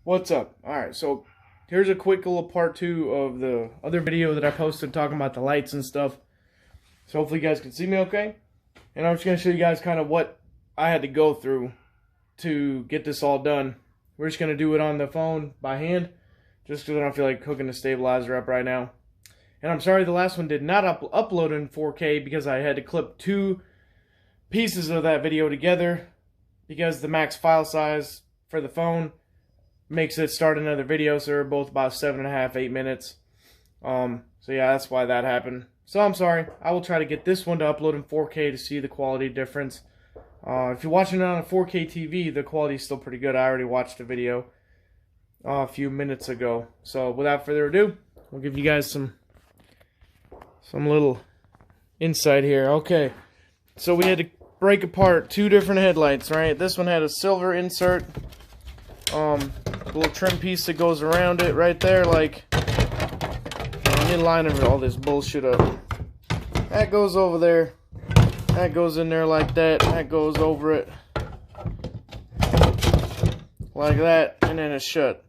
What's up? Alright, so here's a quick little part 2 of the other video that I posted talking about the lights and stuff. So hopefully you guys can see me okay. And I'm just going to show you guys kind of what I had to go through to get this all done. We're just going to do it on the phone by hand, just because I don't feel like hooking the stabilizer up right now. And I'm sorry the last one did not upload in 4K because I had to clip 2 pieces of that video together because the max file size for the phone makes it start another video, so they're both about 7.5, 8 minutes. So yeah, that's why that happened. So I'm sorry. I will try to get this one to upload in 4K to see the quality difference. If you're watching it on a 4K TV, the quality is still pretty good. I already watched the video a few minutes ago. So without further ado, we'll give you guys some little insight here. Okay, so we had to break apart 2 different headlights, right? This one had a silver insert, little trim piece that goes around it right there, like, let me line all this bullshit up. That goes over there, that goes in there like that, that goes over it like that, and then it's shut.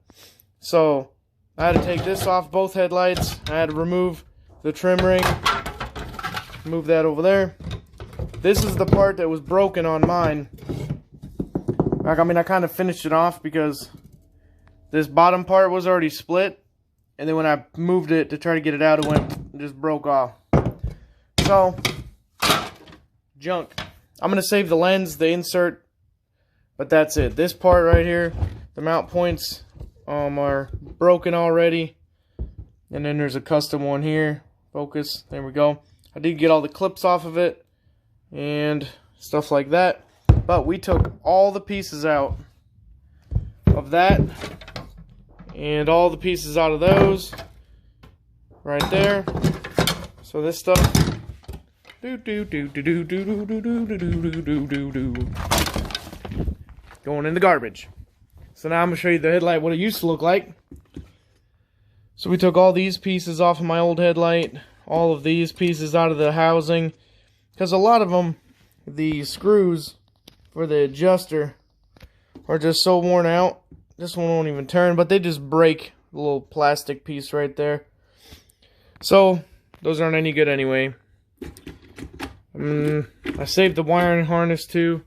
So I had to take this off both headlights. I had to remove the trim ring, move that over there. This is the part that was broken on mine. I mean, I kind of finished it off because this bottom part was already split, and then when I moved it to try to get it out, it just broke off. So, junk. I'm going to save the lens, the insert, but that's it. This part right here, the mount points are broken already, and then there's a custom one here. Focus, there we go. I did get all the clips off of it and stuff like that, but we took all the pieces out of that and all the pieces out of those right there. So this stuff going in the garbage. So now I'm gonna show you the headlight, what it used to look like. So we took all these pieces off of my old headlight, all of these pieces out of the housing, because a lot of them, the screws for the adjuster are just so worn out. This one won't even turn, but they just break the little plastic piece right there. So those aren't any good anyway. I saved the wiring harness too.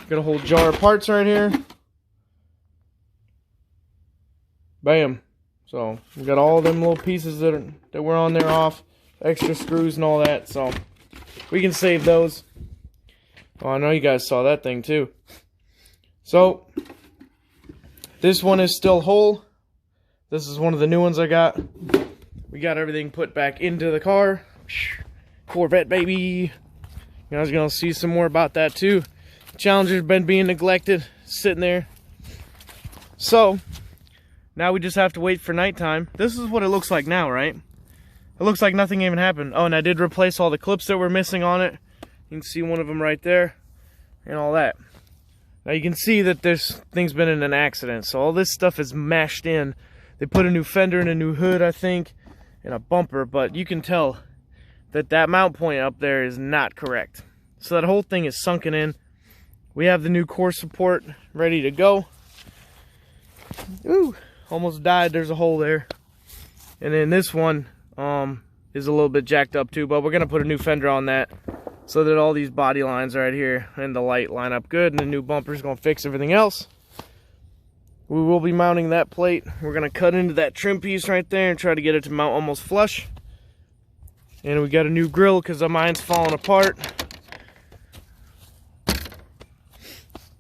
Got a whole jar of parts right here. Bam. So we got all them little pieces that were on there off, extra screws and all that. So we can save those. Oh, I know you guys saw that thing too. So this one is still whole. This is one of the new ones I got. We got everything put back into the car. Corvette, baby. You guys are gonna see some more about that too. Challenger's been being neglected, sitting there. So now we just have to wait for nighttime. This is what it looks like now, right? It looks like nothing even happened. Oh, and I did replace all the clips that were missing on it. You can see one of them right there and all that. Now you can see that this thing's been in an accident. So all this stuff is mashed in. They put a new fender and a new hood, I think, and a bumper, but you can tell that that mount point up there is not correct. So that whole thing is sunken in. We have the new core support ready to go. Ooh, almost died. There's a hole there. And then this one is a little bit jacked up too, but we're gonna put a new fender on that so that all these body lines right here and the light line up good, and the new bumper is gonna fix everything else. We will be mounting that plate. We're gonna cut into that trim piece right there and try to get it to mount almost flush. And we got a new grill because mine's falling apart.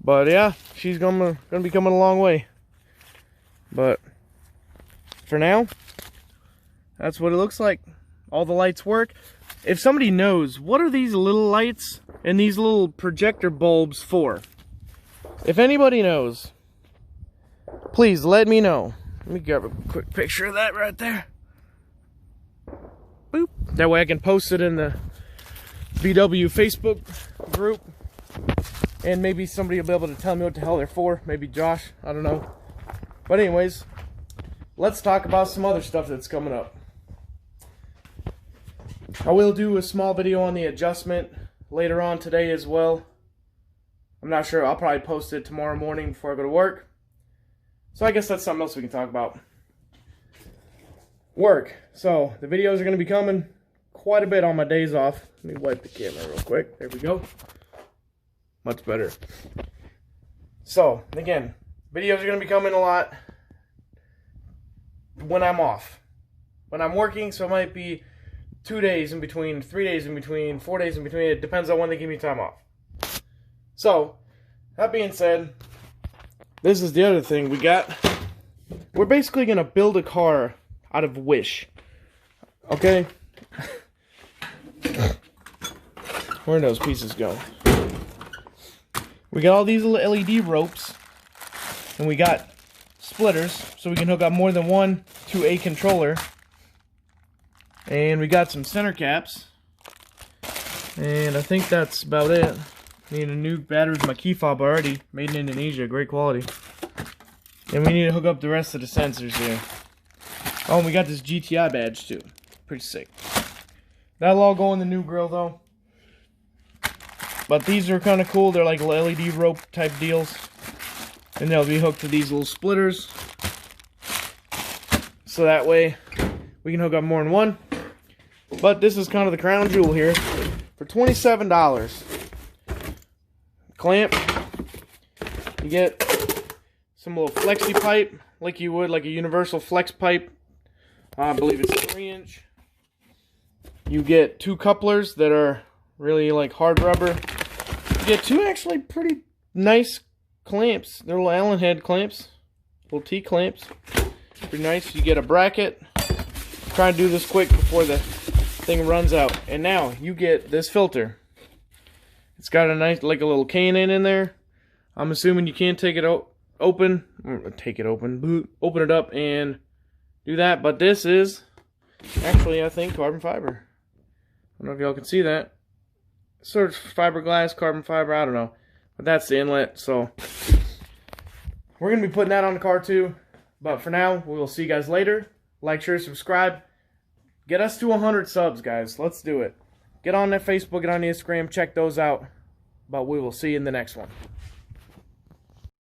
But yeah, she's gonna be coming a long way. But for now, that's what it looks like. All the lights work. If somebody knows, what are these little lights and these little projector bulbs for? If anybody knows, please let me know. Let me grab a quick picture of that right there. Boop. That way I can post it in the VW Facebook group. And maybe somebody will be able to tell me what the hell they're for. Maybe Josh, I don't know. But anyways, let's talk about some other stuff that's coming up. I will do a small video on the adjustment later on today as well. I'm not sure. I'll probably post it tomorrow morning before I go to work. So I guess that's something else we can talk about. Work. So the videos are going to be coming quite a bit on my days off. Let me wipe the camera real quick. There we go. Much better. So again, videos are going to be coming a lot when I'm off. When I'm working, so it might be 2 days in between, 3 days in between, 4 days in between. It depends on when they give me time off. So, that being said, this is the other thing we got. We're basically going to build a car out of Wish. Okay? Where do those pieces go? We got all these little LED ropes. And we got splitters, so we can hook up more than one to a controller. And we got some center caps. And I think that's about it. Need a new battery with my key fob already. Made in Indonesia, great quality. And we need to hook up the rest of the sensors here. Oh, and we got this GTI badge too. Pretty sick. That'll all go in the new grill though. But these are kind of cool. They're like LED rope type deals. And they'll be hooked to these little splitters. So that way we can hook up more than one. But this is kind of the crown jewel here. For $27. Clamp. You get some little flexi pipe. Like you would, like a universal flex pipe. I believe it's 3-inch. You get 2 couplers that are really like hard rubber. You get 2 actually pretty nice clamps. They're little Allen head clamps. Little T clamps. Pretty nice. You get a bracket. Try and do this quick before the thing runs out. And now you get this filter. It's got a nice, like a little K&N in there. I'm assuming you can't take it open. Take it open. Open it up and do that. But this is actually, I think, carbon fiber. I don't know if y'all can see that. Sort of fiberglass, carbon fiber, I don't know. But that's the inlet, so we're going to be putting that on the car too. But for now, we will see you guys later. Like, share, subscribe. Get us to 100 subs, guys. Let's do it. Get on that Facebook, get on the Instagram, check those out. But we will see you in the next one.